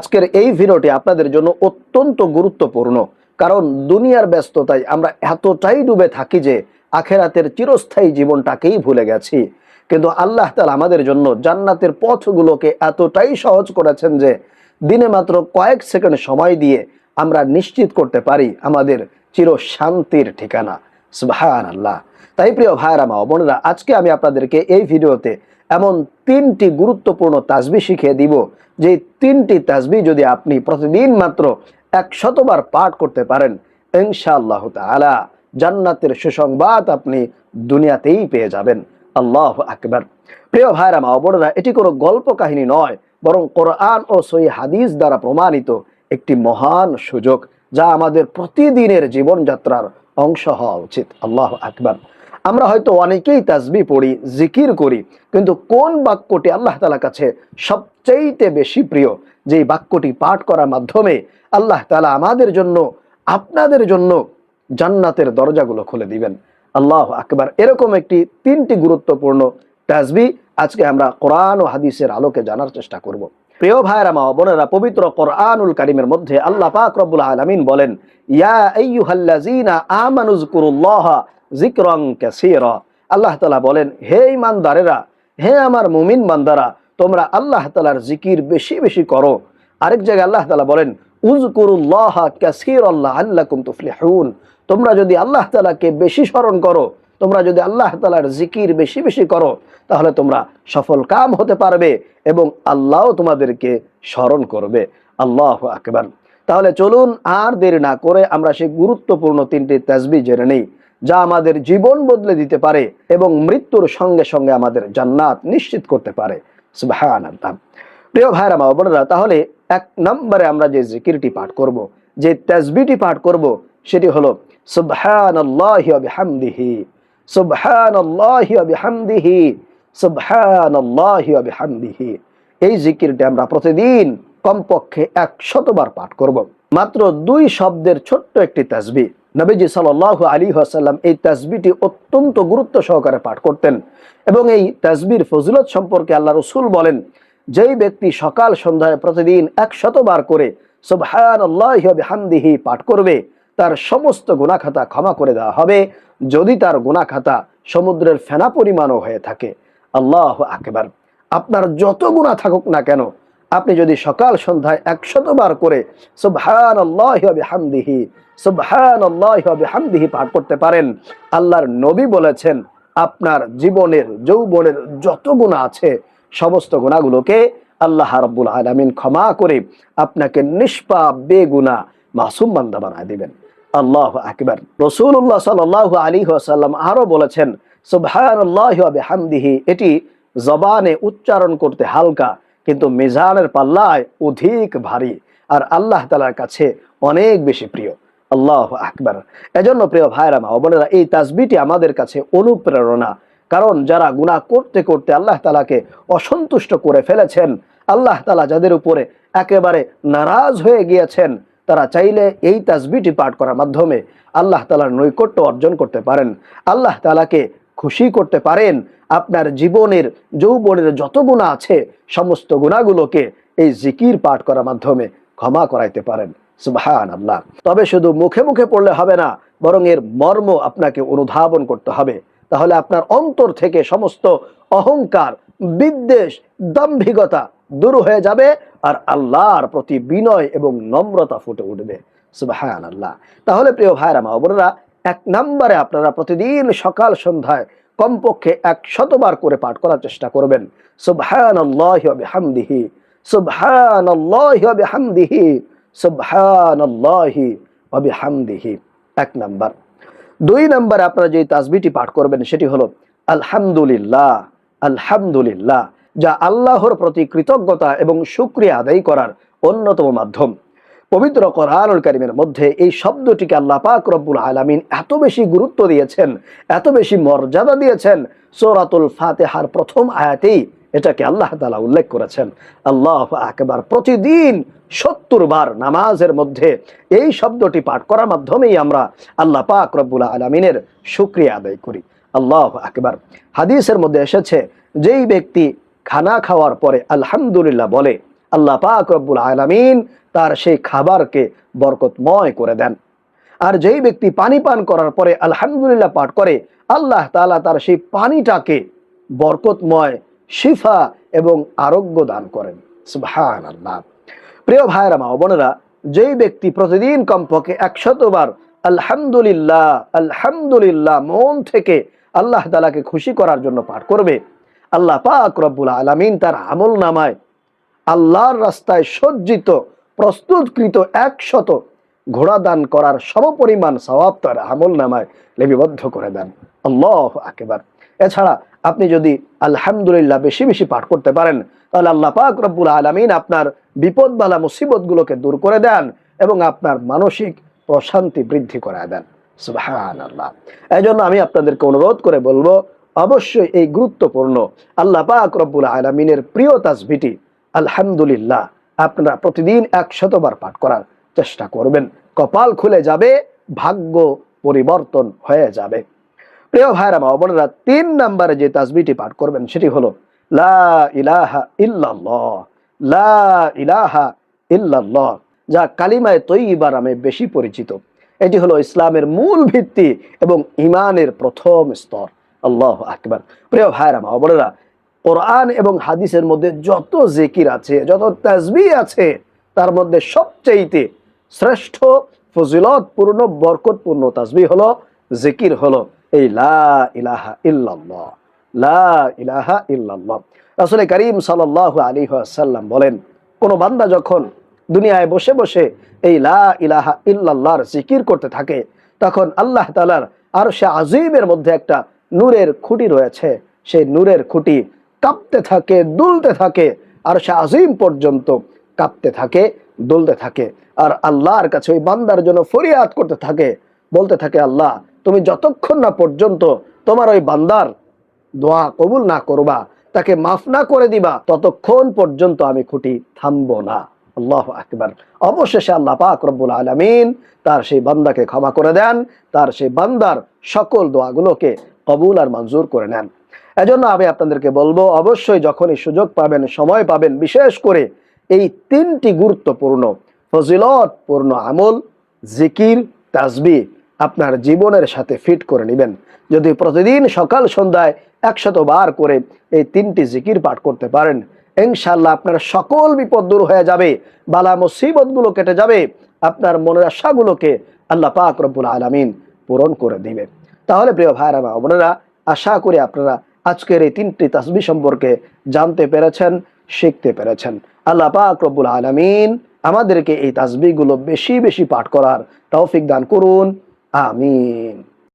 আজকের এই ভিডিওটি আপনাদের জন্য অত্যন্ত গুরুত্বপূর্ণ, কারণ দুনিয়ার ব্যস্ততায় আমরা এতটাই ডুবে থাকি যে আখেরাতের চিরস্থায়ী জীবনটাকেই ভুলে গেছি। কিন্তু আল্লাহ তাআলা আমাদের জন্য জান্নাতের পথগুলোকে এতটাই সহজ করেছেন যে দিনে মাত্র কয়েক সেকেন্ড সময় দিয়ে আমরা নিশ্চিত করতে পারি আমাদের চির শান্তির ঠিকানা। সুবহানাল্লাহ। তাই প্রিয় ভাইরা মা বোনেরা, আজকে আমি আপনাদেরকে এই ভিডিওতে এমন 3টি গুরুত্বপূর্ণ তাসবিহ শিখিয়ে দিব, যে 3টি তাসবিহ যদি আপনি প্রতিদিন মাত্র 100 বার পাঠ করতে পারেন, ইনশাআল্লাহ তাআলা জান্নাতের সুসংবাদ আপনি দুনিয়াতেই পেয়ে যাবেন। আল্লাহু আকবার। প্রিয় ভাইরা মা বোনেরা, এটি কোনো গল্প কাহিনী নয়, বরং কোরআন ও সহিহ হাদিস দ্বারা প্রমাণিত একটি মহান সুযোগ, যা আমাদের প্রতিদিনের জীবনযাত্রার অংশ হওয়া উচিত। আল্লাহু আকবার। আমরা হয়তো অনেকেই তাসবিহ পড়ি, জিকির করি, কিন্তু কোন বাক্যটি আল্লাহ তাআলার কাছে সবচেয়ে বেশি প্রিয়, যেই বাক্যটি পাঠ করার মাধ্যমে আল্লাহ তাআলা আমাদের জন্য, আপনাদের জন্য জান্নাতের দরজাগুলো খুলে দিবেন। আল্লাহু আকবার। এরকম একটি 3টি গুরুত্বপূর্ণ তাসবিহ আজকে আমরা কোরআন ও হাদিসের আলোকে জানার চেষ্টা করব। প্রিয় ভাইরা মা বোনেরা, পবিত্র কোরআনুল কারীমের মধ্যে আল্লাহ পাক রব্বুল আলামিন বলেন, ইয়া আইয়ুহাল্লাযীনা আমানুযকুরুল্লাহা যিকরান কাসীরা। আল্লাহ তাআলা বলেন, হে ঈমানদারেরা, হে আমার মুমিন বান্দারা, তোমরা আল্লাহ তাআলার জিকির বেশি বেশি করো। আরেক জায়গায় আল্লাহ তাআলা বলেন, উযকুরুল্লাহা কাসীরান লাআল্লাকুম তুফলিহুন। তোমরা যদি আল্লাহ তাআলাকে বেশি স্মরণ করো, তোমরা যদি আল্লাহ তাআলার জিকির বেশি বেশি করো, তাহলে তোমরা সফল কাম হতে পারবে এবং আল্লাহও তোমাদেরকে স্মরণ করবে। আল্লাহু আকবার। তাহলে চলুন আর দেরি না করে আমরা সেই গুরুত্বপূর্ণ 3টি তাসবিহ জেনে নেই, যা আমাদের জীবন বদলে দিতে পারে এবং মৃত্যুর সঙ্গে সঙ্গে আমাদের জান্নাত নিশ্চিত করতে পারে। সুবহানাল্লাহ। প্রিয় ভাইরা মা বোনেরা, তাহলে 1 নম্বরে আমরা যে জিকিরটি পাঠ করব, যে তাসবিহটি পাঠ করব, সেটি হলো সুবহানাল্লাহি ওয়া বিহামদিহি, সুবহানাল্লাহি ওয়া বিহামদিহি, সুবহানাল্লাহি ওয়া বিহামদিহি। এই জিকিরটি আমরা প্রতিদিন কমপক্ষে 100 বার পাঠ করব। মাত্র 2 শব্দের ছোট্ট একটি তাসবিহ। নবীজি সাল্লাল্লাহু আলাইহি ওয়াসাল্লাম এই তাসবিহটি অত্যন্ত গুরুত্ব সহকারে পাঠ করতেন এবং এই তাসবিহর ফজিলত সম্পর্কে আল্লাহ রাসূল বলেন, যেই ব্যক্তি সকাল সন্ধ্যায় প্রতিদিন 100 বার করে সুবহানাল্লাহি ওয়া বিহামদিহি পাঠ করবে, তার সমস্ত গুনাহ খাতা ক্ষমা করে দেওয়া হবে, যদি তার গুনাহ খাতা সমুদ্রের ফেনা পরিমাণও হয়ে থাকে। আল্লাহু আকবার। আপনার যত গুনাহ থাকুক না কেন, আপনি যদি সকাল সন্ধ্যায় 100 বার করে সুবহানাল্লাহি ওয়া বিহামদিহি, সুবহানাল্লাহি ওয়া বিহামদিহি পাঠ করতে পারেন, আল্লাহর নবী বলেছেন, আপনার জীবনের যৌবনের যত গুনাহ আছে সমস্ত গুনাহগুলোকে আল্লাহ রাব্বুল আলামিন ক্ষমা করে আপনাকে নিষ্পাপ বেগুনাহ মাসুম বান্দা বানায় দিবেন। আল্লাহু আকবার। রাসূলুল্লাহ সাল্লাল্লাহু আলাইহি ওয়াসাল্লাম আরো বলেছেন, সুবহানাল্লাহি ওয়া বিহামদিহি এটি জবানে উচ্চারণ করতে হালকা, কিন্তু মিজানের পাল্লায় অধিক ভারী আর আল্লাহ তাআলার কাছে অনেক বেশি প্রিয়। আল্লাহু আকবার। এজন্য প্রিয় ভাইরা মা বোনেরা, এই তাসবিহটি আমাদের কাছে অনুপ্রেরণা, কারণ যারা গুনাহ করতে করতে আল্লাহ তাআলাকে অসন্তুষ্ট করে ফেলেছেন, আল্লাহ তাআলা যাদের উপরে একেবারে নারাজ হয়ে গিয়েছেন, তারা চাইলে এই তাসবিহটি পাঠ করার মাধ্যমে আল্লাহ তাআলার নৈকট্য অর্জন করতে পারেন, আল্লাহ তাআলাকে খুশি করতে পারেন। আপনার জীবনের যৌবনের যত গুনাহ আছে সমস্ত গুনাহগুলোকে এই জিকির পাঠ করার মাধ্যমে ক্ষমা করাইতে পারেন। সুবহানাল্লাহ। তবে শুধু মুখে মুখে পড়লে হবে না, বরং এর মর্ম আপনাকে অনুধাবন করতে হবে। তাহলে আপনার অন্তর থেকে সমস্ত অহংকার, বিদ্বেষ, দাম্ভিকতা দূর হয়ে যাবে আর আল্লাহর প্রতি বিনয় এবং নম্রতা ফুটে উঠবে। সুবহানাল্লাহ। তাহলে প্রিয় ভাইরা মা বোনেরা, 1 নম্বরে আপনারা প্রতিদিন সকাল সন্ধ্যায় কমপক্ষে 100 বার করে পাঠ করার চেষ্টা করবেন, সুবহানাল্লাহি ওয়া বিহামদিহি, সুবহানাল্লাহি ওয়া বিহামদিহি, সুবহানাল্লাহি ওয়া বিহামদিহি। 1 নাম্বার। 2 নম্বরে আপনারা যে তাসবিহটি পাঠ করবেন সেটি হলো আলহামদুলিল্লাহ, আলহামদুলিল্লাহ, যা আল্লাহর প্রতি কৃতজ্ঞতা এবং শুকরিয়া আদায় করার অন্যতম মাধ্যম। পবিত্র কোরআনুল কারীমের মধ্যে এই শব্দটিকে আল্লাহ পাক রব্বুল আলামিন এত বেশি গুরুত্ব দিয়েছেন, এত বেশি মর্যাদা দিয়েছেন, সূরাতুল ফাতিহার প্রথম আয়াতেই এটাকে আল্লাহ তাআলা উল্লেখ করেছেন। আল্লাহু আকবার। প্রতিদিন 70 বার নামাজের মধ্যে এই শব্দটি পাঠ করার মাধ্যমেই আমরা আল্লাহ পাক রব্বুল আলামিনের শুকরিয়া আদায় করি। আল্লাহু আকবার। হাদিসের মধ্যে এসেছে, যেই ব্যক্তি খানা খাওয়ার পরে আলহামদুলিল্লাহ বলে, আল্লাহ পাক রব্বুল আলামিন তার সেই খাবারকে বরকতময় করে দেন। আর যেই ব্যক্তি পানি পান করার পরে আলহামদুলিল্লাহ পাঠ করে, আল্লাহ তাআলা তার সেই পানিটাকে বরকতময়, শিফা এবং আরোগ্য দান করেন। সুবহানাল্লাহ। প্রিয় ভাইরা মা ও বোনেরা, যেই ব্যক্তি প্রতিদিন কমপক্ষে 100 বার আলহামদুলিল্লাহ আলহামদুলিল্লাহ মন থেকে আল্লাহ তাআলাকে খুশি করার জন্য পাঠ করবে, আল্লাহ পাক রব্বুল আলামিন তার আমল নামায় আল্লাহর রাস্তায় সজ্জিত প্রস্তুতকৃত 100 ঘোড়া দান করার সমপরিমাণ সওয়াব তার আমল নামায় লিপিবদ্ধ করে দেন। আল্লাহু আকবার। এছাড়া আপনি যদি আলহামদুলিল্লাহ বেশি বেশি পাঠ করতে পারেন, তাহলে আল্লাহ পাক রব্বুল আলামিন আপনার বিপদ বালা মুসিবত গুলোকে দূর করে দেন এবং আপনার মানসিক প্রশান্তি বৃদ্ধি করে দেন। সুবহানাল্লাহ। এই জন্য আমি আপনাদেরকে অনুরোধ করে বলবো, অবশ্যই এই গুরুত্বপূর্ণ আল্লাহ পাক রব্বুল আলামিনের প্রিয় তাসবিহটি আলহামদুলিল্লাহ আপনারা প্রতিদিন 100 বার পাঠ করার চেষ্টা করবেন। কপাল খুলে যাবে, ভাগ্য পরিবর্তন হয়ে যাবে। প্রিয় ভাইরা মা বোনেরা, 3 নম্বরে যে তাসবিহটি পাঠ করবেন সেটি হলো লা ইলাহা ইল্লাল্লাহ, লা ইলাহা ইল্লাল্লাহ, যা কালিমায়ে তৈয়্যিবা নামে বেশি পরিচিত। এটি হলো ইসলামের মূল ভিত্তি এবং ঈমানের প্রথম স্তর। আল্লাহু আকবার। প্রিয় ভাইরা মা বোনেরা, কোরআন এবং হাদিসের মধ্যে যত জিকির আছে, যত তাসবিহ আছে, তার মধ্যে সবচেয়ে শ্রেষ্ঠ, ফজিলতপূর্ণ, বরকতপূর্ণ তাসবিহ হলো, জিকির হলো এই লা ইলাহা ইল্লাল্লাহ, লা ইলাহা ইল্লাল্লাহ। রাসূল করিম সাল্লাল্লাহু আলাইহি ওয়াসাল্লাম বলেন, কোন বান্দা যখন দুনিয়ায় বসে বসে এই লা ইলাহা ইল্লাল্লাহর জিকির করতে থাকে, তখন আল্লাহ তাআলার আরশে আজিমের মধ্যে একটা নূরের খুঁটি রয়েছে, সেই নূরের খুঁটি কাঁপতে থাকে, দুলতে থাকে, আরশে আজিম পর্যন্ত কাঁপতে থাকে, দুলতে থাকে। আর আল্লাহর কাছে ওই বান্দার জন্য ফরিয়াদ করতে থাকে, বলতে থাকে, আল্লাহ তুমি যতক্ষণ না পর্যন্ত তোমার ওই বান্দার দোয়া কবুল না করবা, তাকে মাফ না করে দিবা, ততক্ষণ পর্যন্ত আমি খুঁটি থামবো না। আল্লাহু আকবার। অবশেষে আল্লাহ পাক রব্বুল আলামিন তার সেই বান্দাকে ক্ষমা করে দেন, তার সেই বান্দার সকল দোয়াগুলোকে কবুল আর মঞ্জুর করে নেন। এজন্য আমি আপনাদেরকে বলবো, অবশ্যই যখনই সুযোগ পাবেন, সময় পাবেন, বিশেষ করে এই 3টি গুরুত্বপূর্ণ ফজিলতপূর্ণ আমল, জিকির, তাসবিহ আপনার জীবনের সাথে ফিট করে নেবেন। যদি প্রতিদিন সকাল সন্ধ্যায় 100 বার করে এই 3টি জিকির পাঠ করতে পারেন, ইনশাআল্লাহ আপনার সকল বিপদ দূর হয়ে যাবে, বালা মুসিবত গুলো কেটে যাবে, আপনার মনের আশাগুলোকে আল্লাহ পাক রব্বুল আলামিন পূরণ করে দিবে। তাহলে প্রিয় ভাইরা মা বোনেরা, আশা করি আপনারা আজকের এই 3টি তাসবিহ সম্পর্কে জানতে পেরেছেন, শিখতে পেরেছেন। আল্লাহ পাক রব্বুল আলামিন আমাদেরকে এই তাসবিহগুলো বেশি বেশি পাঠ করার তৌফিক দান করুন। আমিন।